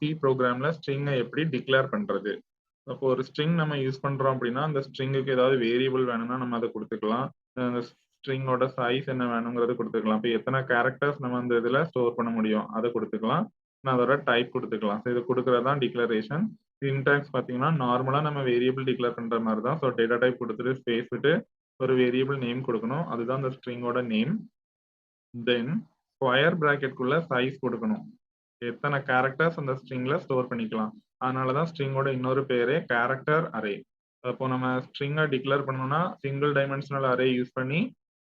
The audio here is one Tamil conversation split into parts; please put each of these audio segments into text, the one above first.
C ப்ரோக்ராம்ல ஸ்ட்ரிங்கை எப்படி டிக்ளேர் பண்றது. அப்போ ஒரு ஸ்ட்ரிங் நம்ம யூஸ் பண்றோம் அப்படின்னா, அந்த ஸ்ட்ரிங்குக்கு ஏதாவது வேரியபிள் வேணும்னா நம்ம அத குடுத்துக்கலாம். அந்த ஸ்ட்ரிங்கோட சைஸ் என்ன வேணுங்கிறத குடுத்துக்கலாம். இப்ப எத்தன கேரக்டர்ஸ் நம்ம அந்த இதுல ஸ்டோர் பண்ண முடியும், அத குடுத்துக்கலாம். அதோட டைப் குடுத்துக்கலாம். ஸோ இது குடுக்குறது தான் டிக்ளரேஷன். சின்டாக்ஸ் பார்த்தீங்கன்னா, நார்மலா நம்ம வேரியபிள் டிக்ளேர் பண்ற மாரி தான். ஸோ டேட்டா டைப் குடுத்துட்டு ஸ்பேஸ் விட்டு ஒரு வேரியபிள் நேம் குடுக்கணும். அதுதான் அந்த ஸ்ட்ரிங்கோட நேம். தென் ஸ்கொயர் பிராக்கெட்குள்ள சைஸ் குடுக்கணும். எத்தனை கேரக்டர்ஸ் அந்த ஸ்ட்ரிங்ல ஸ்டோர் பண்ணிக்கலாம். அதனால தான் ஸ்ட்ரிங்கோட இன்னொரு பேரே கேரக்டர் அரே. அப்போ நம்ம ஸ்ட்ரிங்கை டிக்ளேர் பண்ணணும்னா சிங்கிள் டைமென்ஷனல் அரே யூஸ் பண்ணி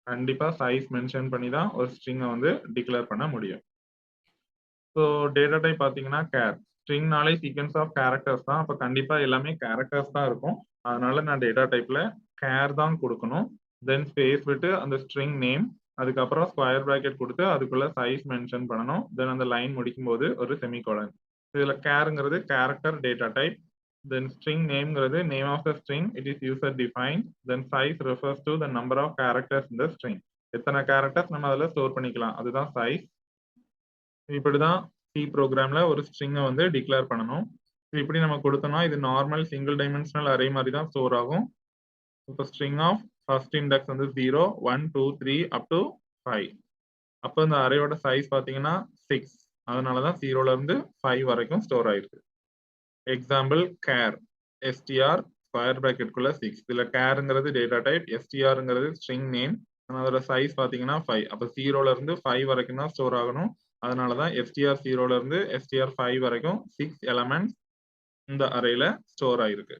கண்டிப்பா சைஸ் மென்ஷன் பண்ணி தான் ஒரு ஸ்ட்ரிங்கை வந்து டிக்ளேர் பண்ண முடியும். ஸோ டேட்டா டைப் பார்த்தீங்கன்னா கேர். ஸ்ட்ரிங்னாலே சீக்வன்ஸ் ஆஃப் கேரக்டர்ஸ் தான். அப்போ கண்டிப்பா எல்லாமே கேரக்டர்ஸ் தான் இருக்கும். அதனால நான் டேட்டா டைப்ல கேர் தான் கொடுக்கணும். தென் ஸ்பேஸ் விட்டு அந்த ஸ்ட்ரிங் நேம், அதுக்கப்புறம் ஸ்கொயர் பிராக்கெட் கொடுத்து அதுக்குள்ள சைஸ் மென்ஷன் பண்ணணும். தென் அந்த லைன் முடிக்கும் போது ஒரு செமிகோலன். இதுல கேர்ங்கிறது character data type. Then string நேம்ங்கிறது name of the string, it is user defined. Then size refers to the number of characters in the string. எத்தனை கேரக்டர்ஸ் நம்ம அதில் ஸ்டோர் பண்ணிக்கலாம், அதுதான் சைஸ். இப்படிதான் C ப்ரோக்ராம்ல ஒரு ஸ்ட்ரிங்கை வந்து டிக்ளேர் பண்ணணும். இப்படி நம்ம கொடுத்தோம்னா இது நார்மல் சிங்கிள் டைமென்ஷனல் அரே மாதிரி தான் ஸ்டோர் ஆகும். இப்போ ஸ்ட்ரிங் ஆஃப் ஃபர்ஸ்ட் இண்டெக்ஸ் வந்து 0, 1, 2, 3 அப் டு 5. அப்போ இந்த அரேயோட சைஸ் பார்த்தீங்கன்னா 6. அதனால தான் 0ல இருந்து 5 வரைக்கும் ஸ்டோர் ஆயிருக்கு. எக்ஸாம்பிள் கேர் எஸ்டிஆர் ஸ்கொயர் பிராக்கெட்குள்ள 6. இதுல கேர்ங்கிறது டேட்டா டைப், எஸ்டிஆர்ங்கிறது ஸ்ட்ரிங் நேம். அதோட சைஸ் பார்த்தீங்கன்னா 5. அப்போ 0ல இருந்து 5 வரைக்கும் தான் ஸ்டோர் ஆகணும். அதனால தான் எஸ்டிஆர் 0ல இருந்து எஸ்டிஆர் 5 வரைக்கும் 6 எலமெண்ட்ஸ் இந்த அரேல ஸ்டோர் ஆயிருக்கு.